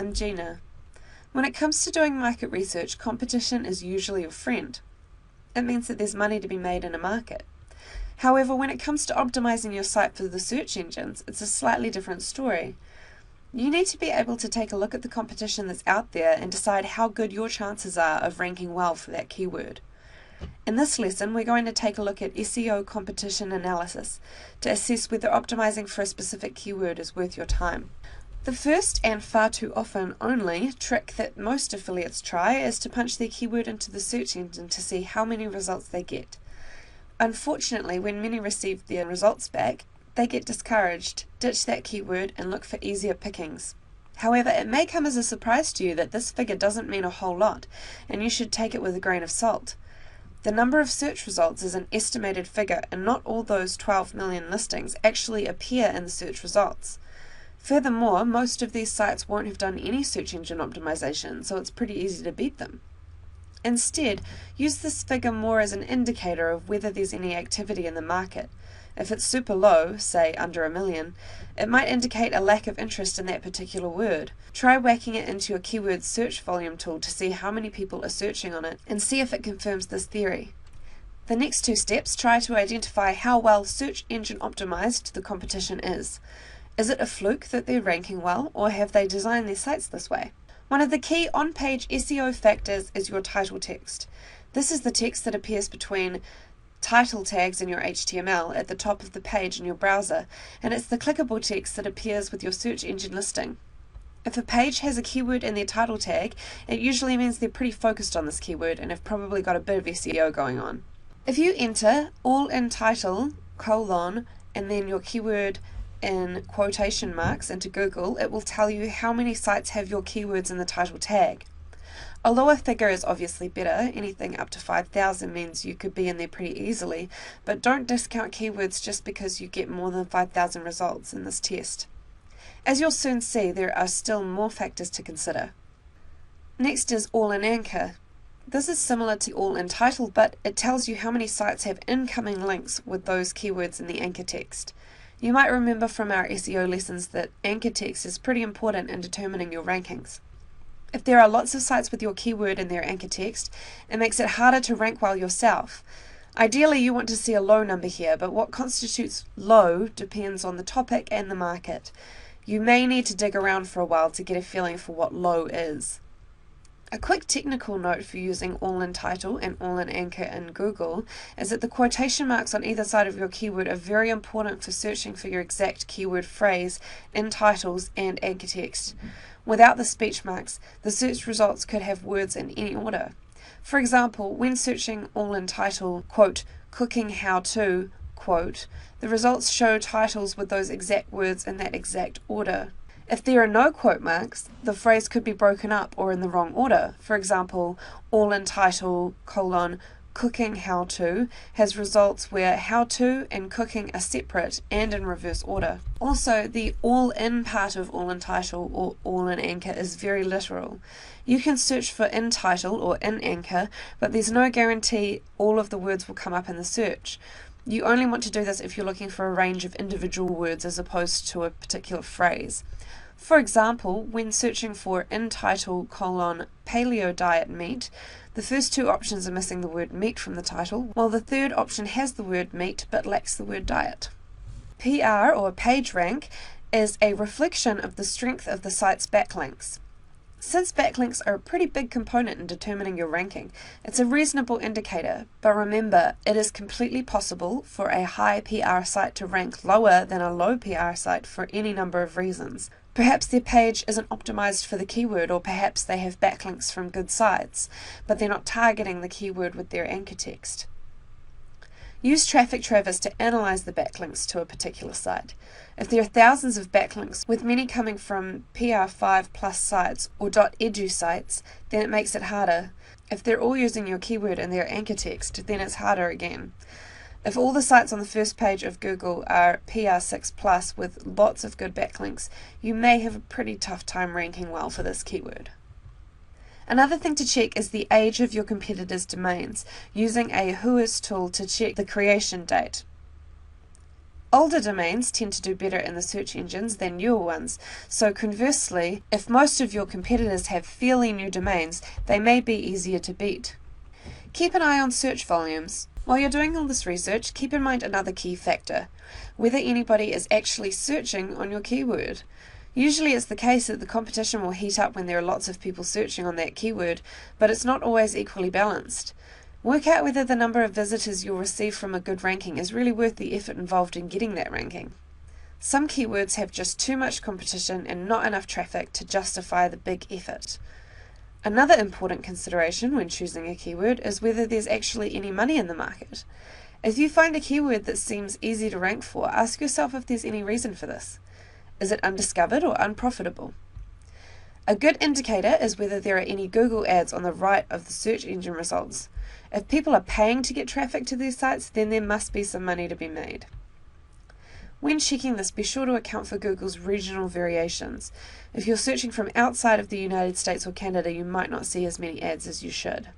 I'm Gina. When it comes to doing market research, competition is usually your friend. It means that there's money to be made in a market. However, when it comes to optimizing your site for the search engines, it's a slightly different story. You need to be able to take a look at the competition that's out there and decide how good your chances are of ranking well for that keyword. In this lesson, we're going to take a look at SEO Competition Analysis to assess whether optimizing for a specific keyword is worth your time. The first, and far too often only, trick that most affiliates try is to punch their keyword into the search engine to see how many results they get. Unfortunately, when many receive their results back, they get discouraged, ditch that keyword, and look for easier pickings. However, it may come as a surprise to you that this figure doesn't mean a whole lot, and you should take it with a grain of salt. The number of search results is an estimated figure, and not all those 12 million listings actually appear in the search results. Furthermore, most of these sites won't have done any search engine optimization, so it's pretty easy to beat them. Instead, use this figure more as an indicator of whether there's any activity in the market. If it's super low, say under 1 million, it might indicate a lack of interest in that particular word. Try whacking it into your keyword search volume tool to see how many people are searching on it and see if it confirms this theory. The next two steps try to identify how well search engine optimized the competition is. Is it a fluke that they're ranking well, or have they designed their sites this way? One of the key on-page SEO factors is your title text. This is the text that appears between title tags in your HTML at the top of the page in your browser, and it's the clickable text that appears with your search engine listing. If a page has a keyword in their title tag, it usually means they're pretty focused on this keyword and have probably got a bit of SEO going on. If you enter allintitle, and then your keyword in quotation marks into Google, it will tell you how many sites have your keywords in the title tag. A lower figure is obviously better. Anything up to 5,000 means you could be in there pretty easily, but don't discount keywords just because you get more than 5,000 results in this test. As you'll soon see, there are still more factors to consider. Next is all-in-anchor. This is similar to all-in-title, but it tells you how many sites have incoming links with those keywords in the anchor text. You might remember from our SEO lessons that anchor text is pretty important in determining your rankings. If there are lots of sites with your keyword in their anchor text, it makes it harder to rank well yourself. Ideally, you want to see a low number here, but what constitutes low depends on the topic and the market. You may need to dig around for a while to get a feeling for what low is. A quick technical note for using all-in-title and all-in-anchor in Google is that the quotation marks on either side of your keyword are very important for searching for your exact keyword phrase in titles and anchor text. Without the speech marks, the search results could have words in any order. For example, when searching all-in-title, quote, cooking how-to, quote, the results show titles with those exact words in that exact order. If there are no quote marks, the phrase could be broken up or in the wrong order. For example, all-in-title, cooking how-to has results where how-to and cooking are separate and in reverse order. Also, the all-in part of all-in-title or all-in-anchor is very literal. You can search for in-title or in-anchor, but there's no guarantee all of the words will come up in the search. You only want to do this if you're looking for a range of individual words as opposed to a particular phrase. For example, when searching for in-title paleo diet meat, the first two options are missing the word meat from the title, while the third option has the word meat but lacks the word diet. PR, or page rank, is a reflection of the strength of the site's backlinks. Since backlinks are a pretty big component in determining your ranking, it's a reasonable indicator, but remember, it is completely possible for a high PR site to rank lower than a low PR site for any number of reasons. Perhaps their page isn't optimized for the keyword, or perhaps they have backlinks from good sites, but they're not targeting the keyword with their anchor text. Use Traffic Travis to analyze the backlinks to a particular site. If there are thousands of backlinks, with many coming from PR5 plus sites or .edu sites, then it makes it harder. If they're all using your keyword in their anchor text, then it's harder again. If all the sites on the first page of Google are PR6 plus with lots of good backlinks, you may have a pretty tough time ranking well for this keyword. Another thing to check is the age of your competitors' domains, using a Whois tool to check the creation date. Older domains tend to do better in the search engines than newer ones, so conversely, if most of your competitors have fairly new domains, they may be easier to beat. Keep an eye on search volumes. While you're doing all this research, keep in mind another key factor: whether anybody is actually searching on your keyword. Usually it's the case that the competition will heat up when there are lots of people searching on that keyword, but it's not always equally balanced. Work out whether the number of visitors you'll receive from a good ranking is really worth the effort involved in getting that ranking. Some keywords have just too much competition and not enough traffic to justify the big effort. Another important consideration when choosing a keyword is whether there's actually any money in the market. If you find a keyword that seems easy to rank for, ask yourself if there's any reason for this. Is it undiscovered or unprofitable? A good indicator is whether there are any Google ads on the right of the search engine results. If people are paying to get traffic to these sites, then there must be some money to be made. When checking this, be sure to account for Google's regional variations. If you're searching from outside of the United States or Canada, you might not see as many ads as you should.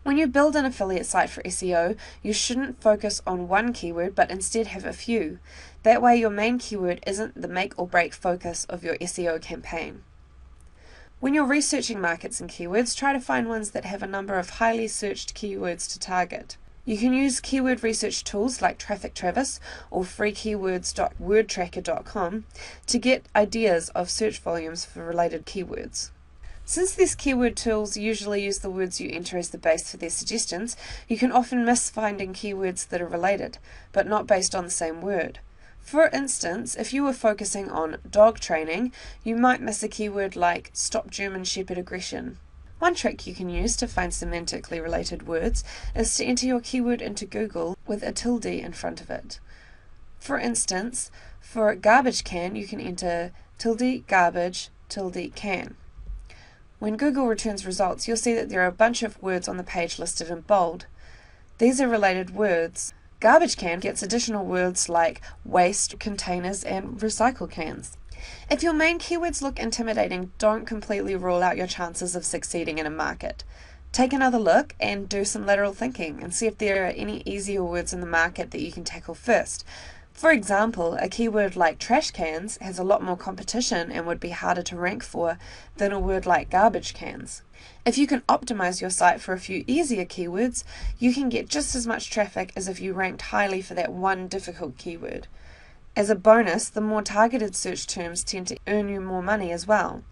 When you build an affiliate site for SEO, you shouldn't focus on one keyword, but instead have a few. That way your main keyword isn't the make or break focus of your SEO campaign. When you're researching markets and keywords, try to find ones that have a number of highly searched keywords to target. You can use keyword research tools like Traffic Travis or freekeywords.wordtracker.com to get ideas of search volumes for related keywords. Since these keyword tools usually use the words you enter as the base for their suggestions, you can often miss finding keywords that are related, but not based on the same word. For instance, if you were focusing on dog training, you might miss a keyword like stop German Shepherd aggression. One trick you can use to find semantically related words is to enter your keyword into Google with a tilde in front of it. For instance, for garbage can, you can enter tilde garbage tilde can. When Google returns results, you'll see that there are a bunch of words on the page listed in bold. These are related words. Garbage can gets additional words like waste, containers, and recycle cans. If your main keywords look intimidating, don't completely rule out your chances of succeeding in a market. Take another look and do some lateral thinking and see if there are any easier words in the market that you can tackle first. For example, a keyword like trash cans has a lot more competition and would be harder to rank for than a word like garbage cans. If you can optimize your site for a few easier keywords, you can get just as much traffic as if you ranked highly for that one difficult keyword. As a bonus, the more targeted search terms tend to earn you more money as well.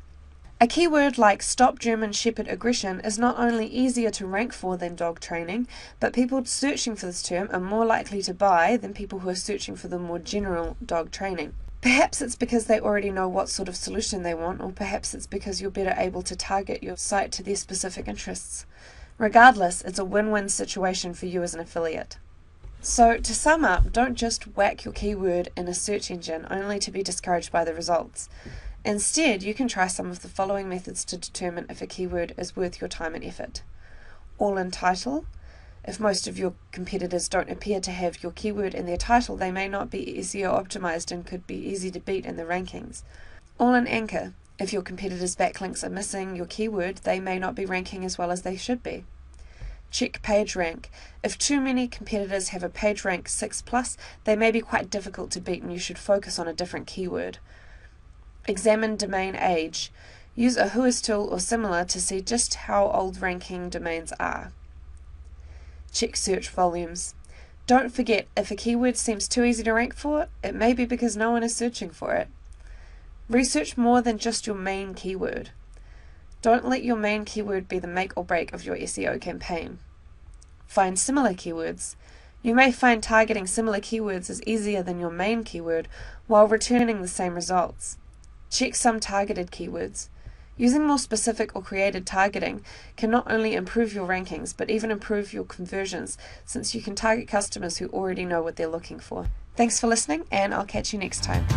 A keyword like stop German Shepherd aggression is not only easier to rank for than dog training, but people searching for this term are more likely to buy than people who are searching for the more general dog training. Perhaps it's because they already know what sort of solution they want, or perhaps it's because you're better able to target your site to their specific interests. Regardless, it's a win-win situation for you as an affiliate. So, to sum up, don't just whack your keyword in a search engine only to be discouraged by the results. Instead, you can try some of the following methods to determine if a keyword is worth your time and effort. Allintitle. If most of your competitors don't appear to have your keyword in their title, they may not be SEO optimized and could be easy to beat in the rankings. Allinanchor. If your competitors' backlinks are missing your keyword, they may not be ranking as well as they should be. Check PageRank. If too many competitors have a PageRank 6+, they may be quite difficult to beat and you should focus on a different keyword. Examine domain age. Use a Whois tool or similar to see just how old ranking domains are. Check search volumes. Don't forget, if a keyword seems too easy to rank for, it may be because no one is searching for it. Research more than just your main keyword. Don't let your main keyword be the make or break of your SEO campaign. Find similar keywords. You may find targeting similar keywords is easier than your main keyword while returning the same results. Check some targeted keywords. Using more specific or created targeting can not only improve your rankings, but even improve your conversions, since you can target customers who already know what they're looking for. Thanks for listening, and I'll catch you next time.